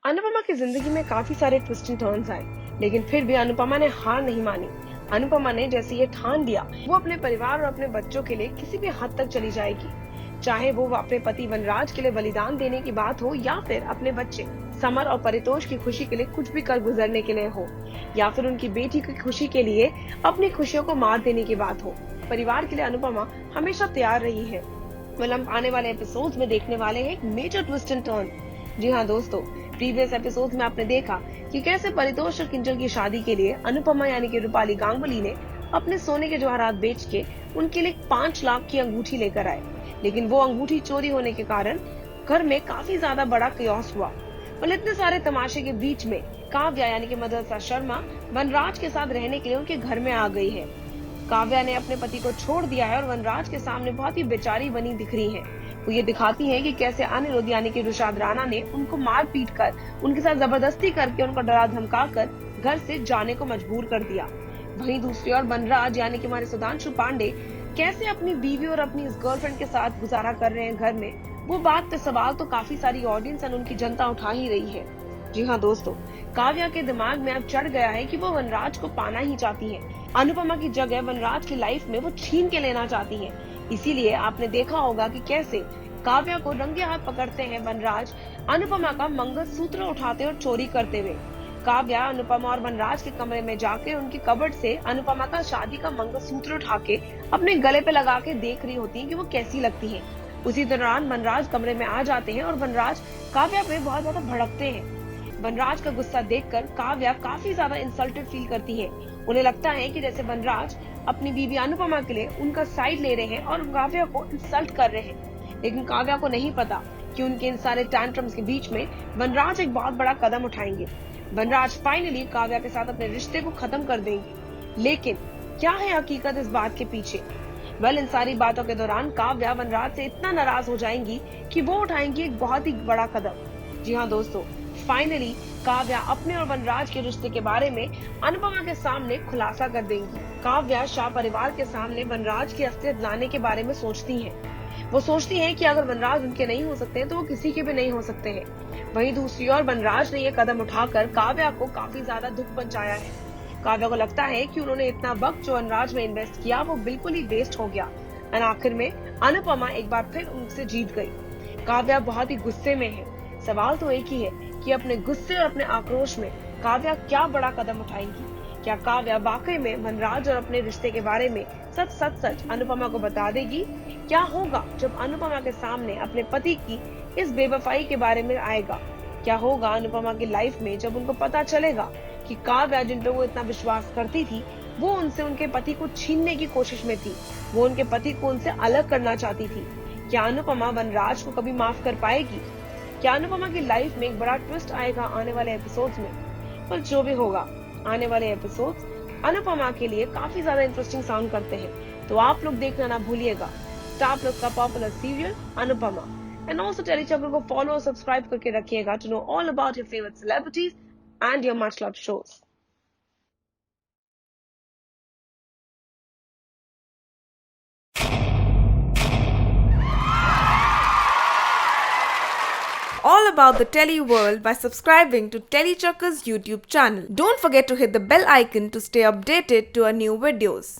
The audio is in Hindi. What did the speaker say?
अनुपमा की जिंदगी में काफी सारे ट्विस्ट एंड टर्न्स आए, लेकिन फिर भी अनुपमा ने हार नहीं मानी। अनुपमा ने जैसे ये ठान लिया, वो अपने परिवार और अपने बच्चों के लिए किसी भी हद तक चली जाएगी। चाहे वो अपने पति वनराज के लिए बलिदान देने की बात हो, या फिर अपने बच्चे समर और परितोष की खुशी के लिए कुछ भी कर गुजरने के लिए हो, या फिर उनकी बेटी की खुशी के लिए अपनी खुशियों को मार देने की बात हो। परिवार के लिए अनुपमा हमेशा तैयार रही है। हम आने वाले एपिसोड्स में देखने वाले हैं एक मेजर ट्विस्ट एंड टर्न। जी हाँ दोस्तों, प्रीवियस एपिसोड में आपने देखा कि कैसे परितोष और किंजल की शादी के लिए अनुपमा यानी कि रूपाली गांगुली ने अपने सोने के जवाहरात बेच के उनके लिए 5 लाख की अंगूठी लेकर आए, लेकिन वो अंगूठी चोरी होने के कारण घर में काफी ज्यादा बड़ा कियोस हुआ। और इतने सारे तमाशे के बीच में काव्या यानी कि मदरसा शर्मा वनराज के साथ रहने के लिए उनके घर में आ गई है। काव्या ने अपने पति को छोड़ दिया है और वनराज के सामने बहुत ही बेचारी बनी दिख रही है। वो ये दिखाती है कि कैसे अनिरुद्ध यानी कि रुशाद राणा ने उनको मार पीट कर, उनके साथ जबरदस्ती करके, उनको डरा धमका कर घर से जाने को मजबूर कर दिया। वहीं दूसरी ओर वनराज यानी कि हमारे सुधांशु पांडे कैसे अपनी बीवी और अपनी इस गर्लफ्रेंड के साथ गुजारा कर रहे हैं घर में, वो बात पे सवाल तो काफी सारी ऑडियंस और उनकी जनता उठा ही रही है। जी हाँ दोस्तों, काव्या के दिमाग में अब चढ़ गया है कि वो वनराज को पाना ही चाहती है। अनुपमा की जगह वनराज की लाइफ में वो छीन के लेना चाहती है। इसीलिए आपने देखा होगा कि कैसे काव्या को रंगे हाथ पकड़ते हैं वनराज, अनुपमा का मंगलसूत्र उठाते और चोरी करते हुए। काव्या अनुपमा और वनराज के कमरे में जाके उनकी कबर्ड से अनुपमा का शादी का मंगलसूत्र उठा के अपने गले पे लगा के देख रही होती है कि वो कैसी लगती है। उसी दौरान वनराज कमरे में आ जाते हैं और वनराज काव्या पे बहुत ज्यादा भड़कते हैं। वनराज का गुस्सा देखकर काव्या काफी ज्यादा इंसल्टेड फील करती है। उन्हें लगता है कि जैसे वनराज अपनी बीवी अनुपमा के लिए उनका साइड ले रहे हैं और काव्या को इंसल्ट कर रहे हैं, लेकिन काव्या को नहीं पता कि उनके इन सारे टैंट्रम्स के बीच में वनराज एक बहुत बड़ा कदम उठाएंगे। वनराज फाइनली काव्या के साथ अपने रिश्ते को खत्म कर देंगे। लेकिन क्या है हकीकत इस बात के पीछे? इन सारी बातों के दौरान काव्या वनराज से इतना नाराज हो जाएंगी कि वो उठाएंगी एक बहुत ही बड़ा कदम। जी हाँ दोस्तों, फाइनली काव्या अपने और वनराज के रिश्ते के बारे में अनुपमा के सामने खुलासा कर देंगी। काव्या शाह परिवार के सामने वनराज की असलियत लाने के बारे में सोचती हैं। वो सोचती हैं कि अगर वनराज उनके नहीं हो सकते तो वो किसी के भी नहीं हो सकते हैं। वहीं दूसरी ओर वनराज ने ये कदम उठाकर काव्या को काफी ज्यादा दुख पहुंचाया है। काव्या को लगता है कि उन्होंने इतना वक्त जो वनराज में इन्वेस्ट किया वो बिल्कुल ही वेस्ट हो गया। और आखिर में अनुपमा एक बार फिर उनसे जीत गई। काव्या बहुत ही गुस्से में है। सवाल तो एक ही है कि अपने गुस्से और अपने आक्रोश में काव्या क्या बड़ा कदम उठाएंगी। क्या काव्या वाकई में वनराज और अपने रिश्ते के बारे में सच अनुपमा को बता देगी? क्या होगा जब अनुपमा के सामने अपने पति की इस बेवफाई के बारे में आएगा? क्या होगा अनुपमा की लाइफ में जब उनको पता चलेगा कि काव्या जिन पे वो इतना विश्वास करती थी वो उनसे उनके पति को छीनने की कोशिश में थी, वो उनके पति को उनसे अलग करना चाहती थी? क्या अनुपमा वनराज को कभी माफ कर पाएगी? क्या अनुपमा की लाइफ में एक बड़ा ट्विस्ट आएगा आने वाले एपिसोड्स में? पर जो भी होगा, आने वाले एपिसोड्स अनुपमा के लिए काफी ज्यादा इंटरेस्टिंग साउंड करते हैं, तो आप लोग देखना ना भूलिएगा स्टार प्लस का popular serial Anupama. And also tele channel को फॉलो और सब्सक्राइब करके रखिएगा to know all about your favourite celebrities and your much loved shows. All about the Telly world by subscribing to Tellychucker's YouTube channel. Don't forget to hit the bell icon to stay updated to our new videos.